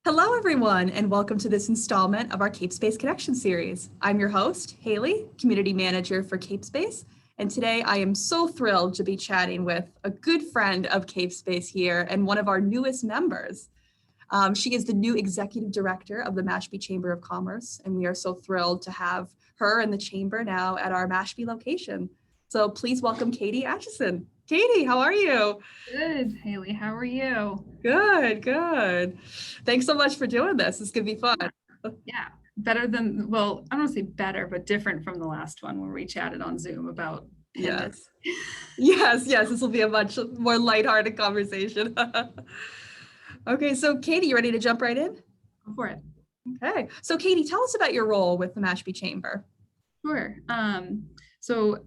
Hello, everyone, and welcome to this installment of our CapeSpace Connection series. I'm your host, Haley, Community Manager for CapeSpace, and today I am so thrilled to be chatting with a good friend of CapeSpace here and one of our newest members. She is the new Executive Director of the Mashpee Chamber of Commerce, and we are so thrilled to have her and the Chamber now at our Mashpee location. So please welcome Katy Acheson. Katy, how are you? Good, Haley. How are you? Good, good. Thanks so much for doing this. It's gonna be fun. Yeah, better than, well, I don't want to say better, but different from the last one where we chatted on Zoom about pandemic. Yes. This will be a much more lighthearted conversation. Okay, so Katy, you ready to jump right in? Go for it. Okay, so Katy, tell us about your role with the Mashpee Chamber. Sure. So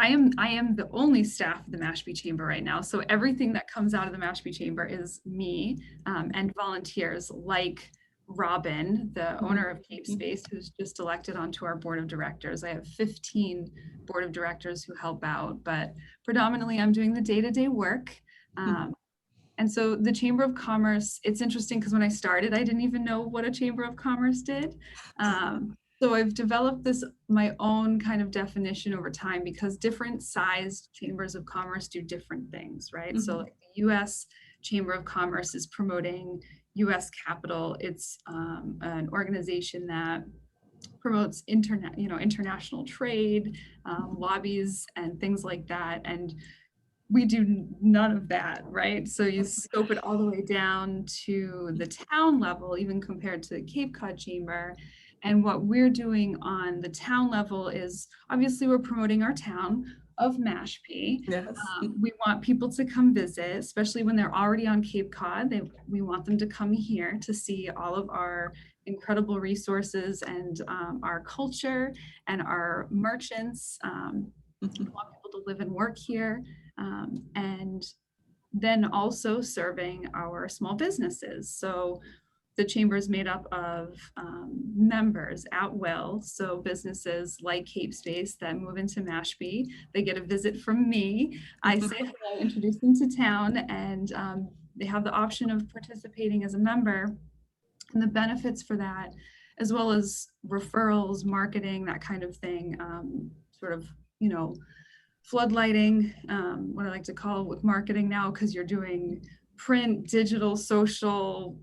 I am the only staff of the Mashpee Chamber right now. So everything that comes out of the Mashpee Chamber is me and volunteers like Robin, the owner of CapeSpace, who's just elected onto our board of directors. I have 15 board of directors who help out, but predominantly I'm doing the day-to-day work. And so the Chamber of Commerce, it's interesting because when I started, I didn't even know what a Chamber of Commerce did. So I've developed my own kind of definition over time because different sized chambers of commerce do different things, right? So like the US Chamber of Commerce is promoting US capital. It's an organization that promotes international trade, lobbies and things like that. And we do none of that, right? So you scope it all the way down to the town level, even compared to the Cape Cod Chamber. And what we're doing on the town level is obviously we're promoting our town of Mashpee. Yes. We want people to come visit, especially when they're already on Cape Cod. We want them to come here to see all of our incredible resources and our culture and our merchants. We want people to live and work here. And then also serving our small businesses. So the chamber is made up of members at will. So businesses like CapeSpace that move into Mashpee, they get a visit from me. I say hello, introduce them to town, and they have the option of participating as a member. And the benefits for that, as well as referrals, marketing, that kind of thing, floodlighting, what I like to call with marketing now, because you're doing print, digital, social,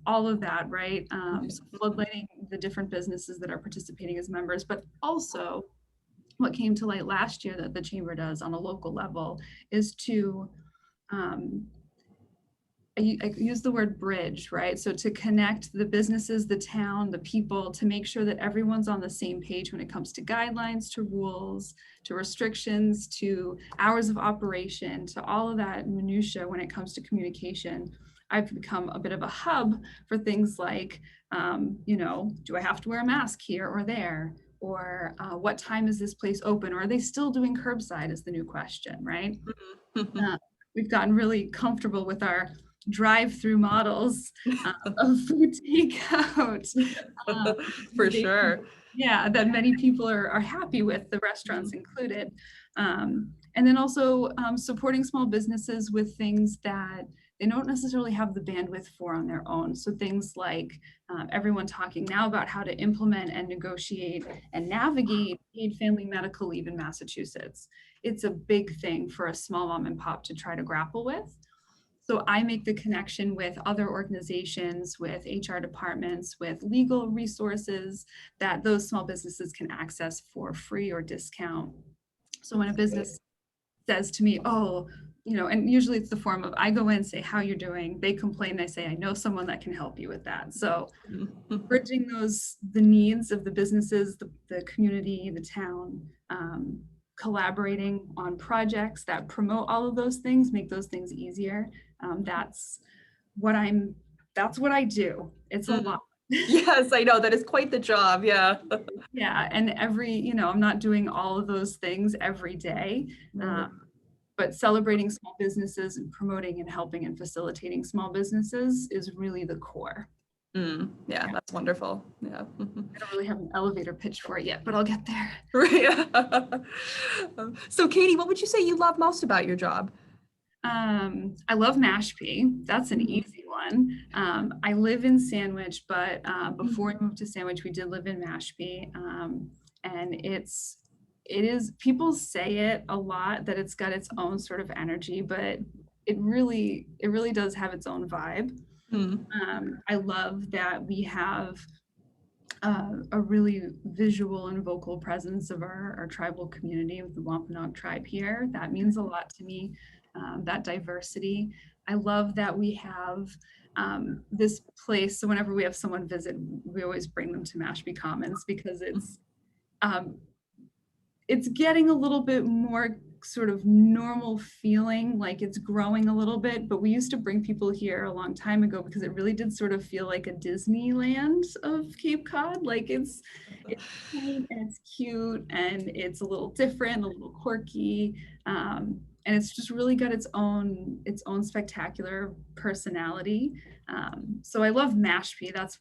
all of that, right? So floodlighting the different businesses that are participating as members, but also what came to light last year that the chamber does on a local level is to, I use the word bridge, right? So to connect the businesses, the town, the people, to make sure that everyone's on the same page when it comes to guidelines, to rules, to restrictions, to hours of operation, to all of that minutia when it comes to communication. I've become a bit of a hub for things like, do I have to wear a mask here or there? Or what time is this place open? Or are they still doing curbside is the new question, right? We've gotten really comfortable with our drive-through models of food takeout. For sure. Yeah, that many people are happy with, the restaurants included. And then also supporting small businesses with things that they don't necessarily have the bandwidth for on their own. So things like everyone talking now about how to implement and negotiate and navigate paid family medical leave in Massachusetts. It's a big thing for a small mom and pop to try to grapple with. So I make the connection with other organizations, with HR departments, with legal resources that those small businesses can access for free or discount. So when a business says to me, and usually it's the form of I go in, say, how you're doing, they complain, I say, I know someone that can help you with that. So bridging the needs of the businesses, the community, the town, collaborating on projects that promote all of those things, make those things easier. That's what I do. It's a lot. Yes, I know, that is quite the job. Yeah. Yeah. And I'm not doing all of those things every day, but celebrating small businesses and promoting and helping and facilitating small businesses is really the core. Yeah, that's wonderful. Yeah. I don't really have an elevator pitch for it yet, but I'll get there. Right. So Katy, what would you say you love most about your job? I love Mashpee. That's an easy one. I live in Sandwich, but before we moved to Sandwich, we did live in Mashpee. And it is, people say it a lot that it's got its own sort of energy, but it really does have its own vibe. Mm. I love that we have a really visual and vocal presence of our tribal community with the Wampanoag tribe here. That means a lot to me, that diversity. I love that we have this place. So whenever we have someone visit, we always bring them to Mashpee Commons because it's getting a little bit more sort of normal feeling, like it's growing a little bit, but we used to bring people here a long time ago because it really did sort of feel like a Disneyland of Cape Cod. Like it's quaint and it's cute and it's a little different, a little quirky. And it's just really got its own spectacular personality. So I love Mashpee. That's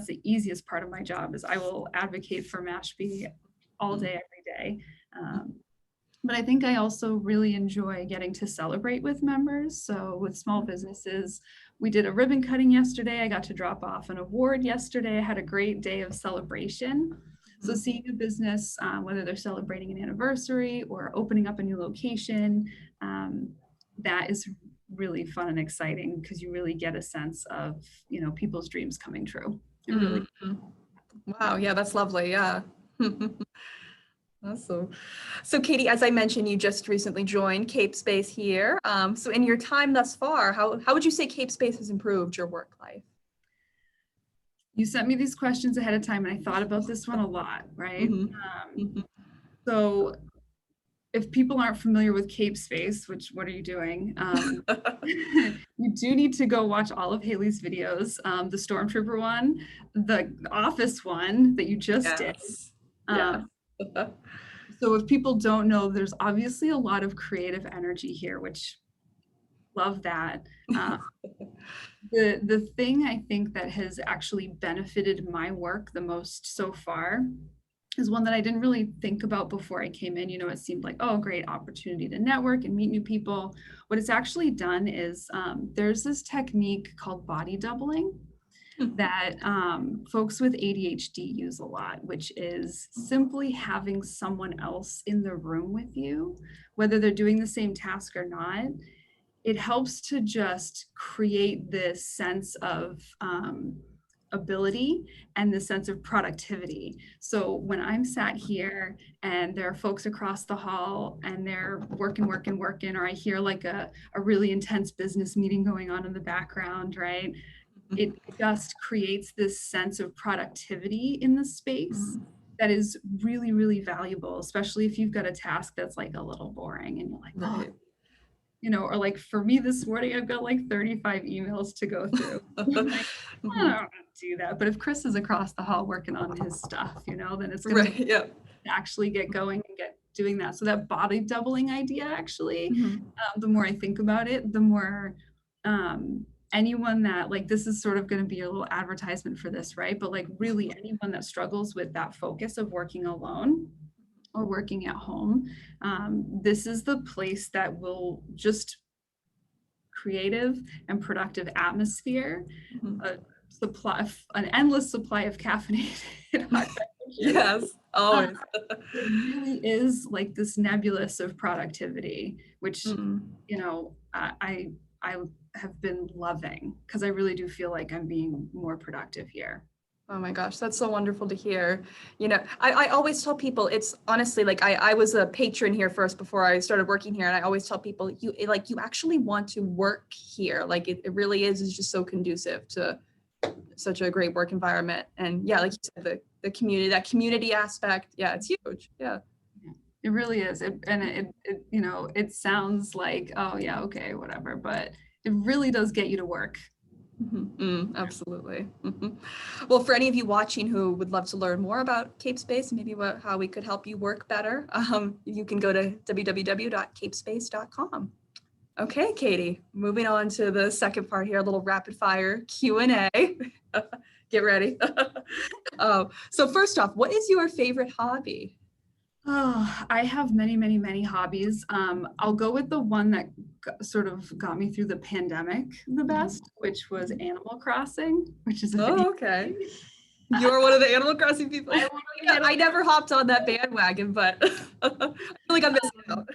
the easiest part of my job is I will advocate for Mashpee all day, every day. But I think I also really enjoy getting to celebrate with members. So with small businesses, we did a ribbon cutting yesterday. I got to drop off an award yesterday. I had a great day of celebration. So seeing a business, whether they're celebrating an anniversary or opening up a new location, that is really fun and exciting because you really get a sense of, people's dreams coming true. It really. Wow. Yeah, that's lovely. Yeah. Awesome. So Katy, as I mentioned, you just recently joined CapeSpace here. So in your time thus far, how would you say CapeSpace has improved your work life? You sent me these questions ahead of time and I thought about this one a lot, right? So if people aren't familiar with CapeSpace, which what are you doing? You do need to go watch all of Haley's videos, the Stormtrooper one, the Office one that you just did. So if people don't know, there's obviously a lot of creative energy here, which love that. The thing I think that has actually benefited my work the most so far is one that I didn't really think about before I came in. It seemed like, oh, great opportunity to network and meet new people. What it's actually done is there's this technique called body doubling that folks with ADHD use a lot, which is simply having someone else in the room with you, whether they're doing the same task or not. It helps to just create this sense of ability and the sense of productivity. So when I'm sat here and there are folks across the hall and they're working, or I hear like a really intense business meeting going on in the background, right? It just creates this sense of productivity in the space that is really, really valuable, especially if you've got a task that's like a little boring and you're like, or like for me this morning, I've got like 35 emails to go through. Like, I don't want to do that. But if Chris is across the hall working on his stuff, then it's going to actually get going and get doing that. So that body doubling idea, actually, the more I think about it, the more anyone that this is sort of going to be a little advertisement for this, right? But really anyone that struggles with that focus of working alone or working at home, this is the place that will just creative and productive atmosphere, an endless supply of caffeinated hot beverages. Yes, always. It really is like this nebulous of productivity, which I have been loving because I really do feel like I'm being more productive here. Oh my gosh, that's so wonderful to hear. I always tell people it's honestly I was a patron here first before I started working here. And I always tell people you actually want to work here. It really is just so conducive to such a great work environment. And yeah, like you said, the community, that community aspect. Yeah, it's huge. Yeah. It really is. It sounds like, oh yeah, okay, whatever. But it really does get you to work. Absolutely. Well, for any of you watching who would love to learn more about CapeSpace and maybe how we could help you work better, you can go to www.capespace.com. Okay, Katy, moving on to the second part here, a little rapid fire Q&A. Get ready. So first off, what is your favorite hobby? Oh, I have many, many, many hobbies. I'll go with the one that sort of got me through the pandemic the best, which was Animal Crossing, which is a video Oh, okay. game. You're one of the Animal Crossing people. I wanna Yeah, get I never hopped on that bandwagon, but I feel like I'm missing out.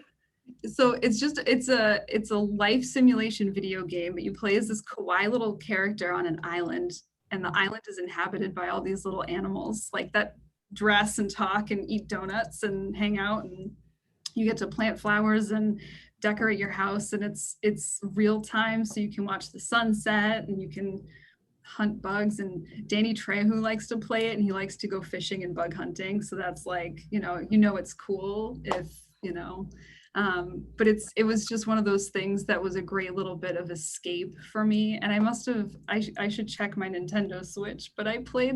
So it's a life simulation video game, but you play as this kawaii little character on an island, and the island is inhabited by all these little animals like that dress and talk and eat donuts and hang out, and you get to plant flowers and decorate your house, and it's real time, so you can watch the sunset and you can hunt bugs. And Danny Trejo likes to play it, and he likes to go fishing and bug hunting, so that's like, it's cool if but it was just one of those things that was a great little bit of escape for me. And I should check my Nintendo Switch, but I played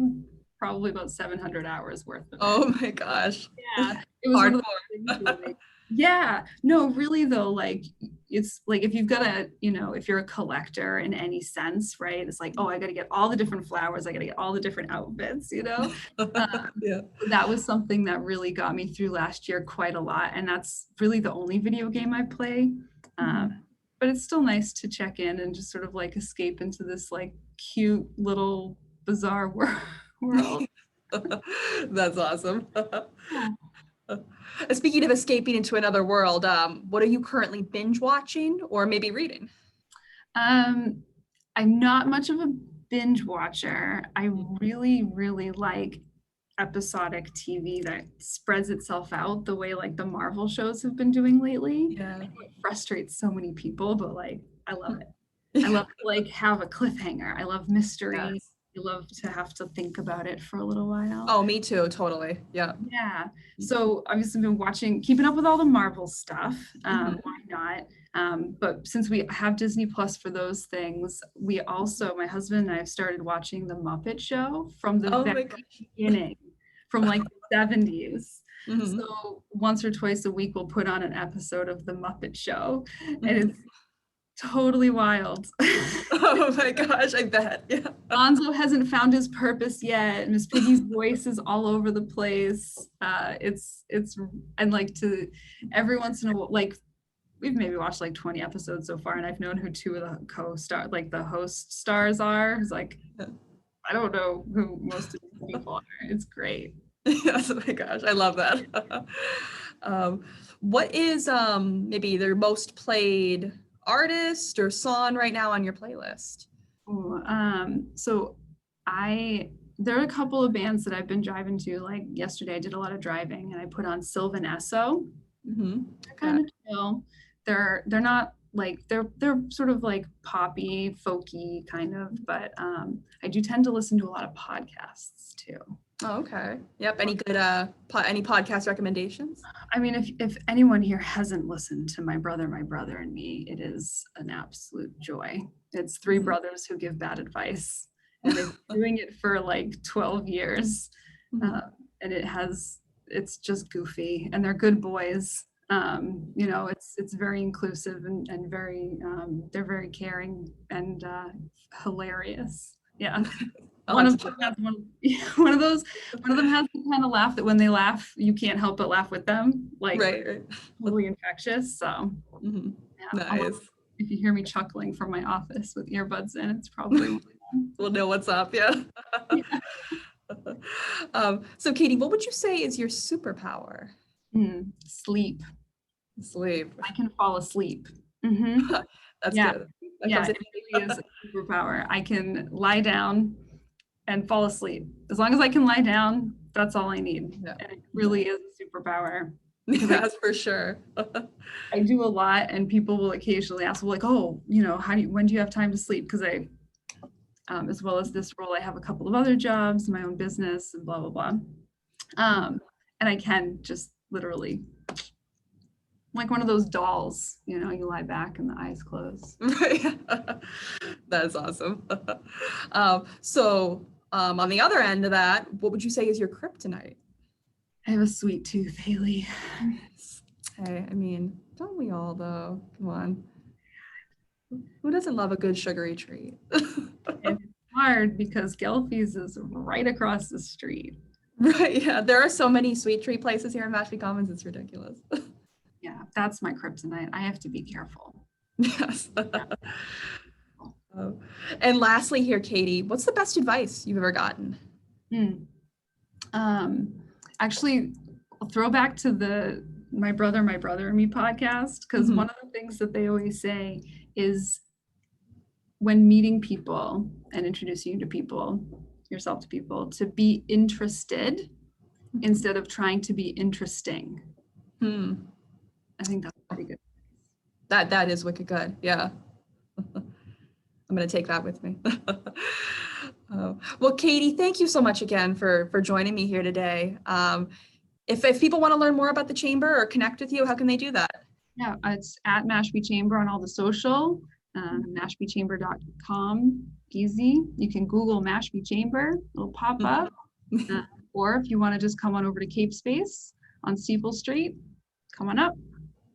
probably about 700 hours worth of it. Oh my gosh. Yeah, it was one of those things where, like, yeah, no, really though, like it's like if you've got if you're a collector in any sense, right? It's like, oh, I got to get all the different flowers, I got to get all the different outfits, Yeah. that was something that really got me through last year quite a lot, and that's really the only video game I play. But it's still nice to check in and just sort of like escape into this like cute little bizarre world. That's awesome. Speaking of escaping into another world, what are you currently binge watching or maybe reading? I'm not much of a binge watcher. I really, really like episodic TV that spreads itself out the way like the Marvel shows have been doing lately. Yeah. It frustrates so many people, but like I love it. I love to like have a cliffhanger. I love mystery. Yes. I love to have to think about it for a little while. Oh, me too, totally. Yeah. Yeah. So obviously been keeping up with all the Marvel stuff. Why not? But since we have Disney Plus for those things, we also, my husband and I have started watching The Muppet Show from the very beginning, from like the 70s. So once or twice a week, we'll put on an episode of The Muppet Show, and it's totally wild. Oh my gosh, I bet. Yeah. Gonzo hasn't found his purpose yet. Miss Piggy's voice is all over the place. It's and like to every once in a while, like we've maybe watched like 20 episodes so far, and I've known who two of the host stars are. It's like, I don't know who most of these people are. It's great. Yes, oh my gosh, I love that. What is maybe their most played artist or song right now on your playlist? So there are a couple of bands that I've been driving to. Like yesterday I did a lot of driving and I put on Sylvan Esso. They're kind of chill. They're not like they're sort of like poppy, folky kind of, but I do tend to listen to a lot of podcasts too. Oh, okay. Yep. Any good any podcast recommendations? I mean, if anyone here hasn't listened to My Brother and Me, it is an absolute joy. It's three brothers who give bad advice, and they've been doing it for like 12 years. And it's just goofy, and they're good boys. It's very inclusive and very they're very caring and hilarious. Yeah. One of them has the kind of laugh that when they laugh, you can't help but laugh with them. Like right. Totally infectious. So nice. If you hear me chuckling from my office with earbuds in, it's probably we'll know what's up. Yeah. So Katie, what would you say is your superpower? Sleep. Sleep. I can fall asleep. That's good. It really is a superpower. I can lie down and fall asleep. As long as I can lie down, that's all I need. Yeah. And it really is a superpower. That's for sure. I do a lot, and people will occasionally ask, well, like, oh, when do you have time to sleep? Because I, as well as this role, I have a couple of other jobs, my own business, and blah, blah, blah. And I can just literally, like one of those dolls, you lie back and the eyes close. Right. That's awesome. So on the other end of that, what would you say is your kryptonite? I have a sweet tooth, Haley. Hey, I mean, don't we all though? Come on. Who doesn't love a good sugary treat? And it's hard because Gelfies is right across the street. Right. Yeah. There are so many sweet treat places here in Mashpee Commons. It's ridiculous. Yeah, that's my kryptonite. I have to be careful. Yes. Oh. And lastly here, Katie, what's the best advice you've ever gotten? Hmm. Actually, I'll throw back to the My Brother and Me podcast, because Mhm. one of the things that they always say is when meeting people and introducing you to people, yourself to people, to be interested instead of trying to be interesting. Hmm. I think that's pretty good. That is wicked good. Yeah. I'm going to take that with me. Well, Katie, thank you so much again for joining me here today. If people want to learn more about the chamber or connect with you, how can they do that? Yeah, it's at Mashpee Chamber on all the social, mashpeechamber.com, easy. You can Google Mashpee Chamber, it'll pop up. Or if you want to just come on over to CapeSpace on Steeple Street, come on up.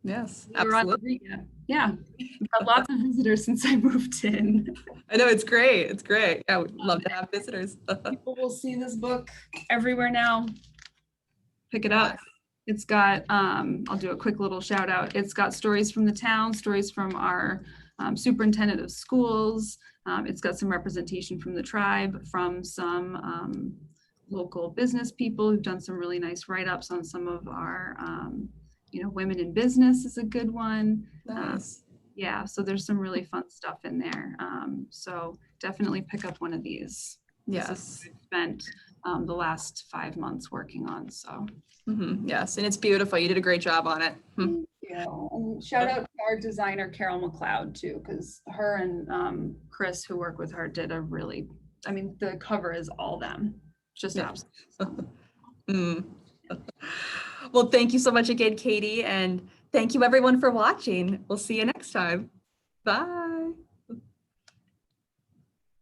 Yes, We're on absolutely. Yeah, we've had lots of visitors since I moved in. I know, it's great. It's great. I would love to have visitors. People will see this book everywhere now. Pick it up. It's got, I'll do a quick little shout out. It's got stories from the town, stories from our superintendent of schools. It's got some representation from the tribe, from some local business people who've done some really nice write-ups on some of our, women in business is a good one. Nice. Yeah, so there's some really fun stuff in there. So definitely pick up one of these. Yes. This is what I've spent the last 5 months working on. So yes, and it's beautiful. You did a great job on it. yeah, and shout out to our designer Carol McLeod too, because her and Chris, who work with her, did a really. I mean, the cover is all them. Just absolutely. Well, thank you so much again, Katie, and thank you everyone for watching. We'll see you next time. Bye.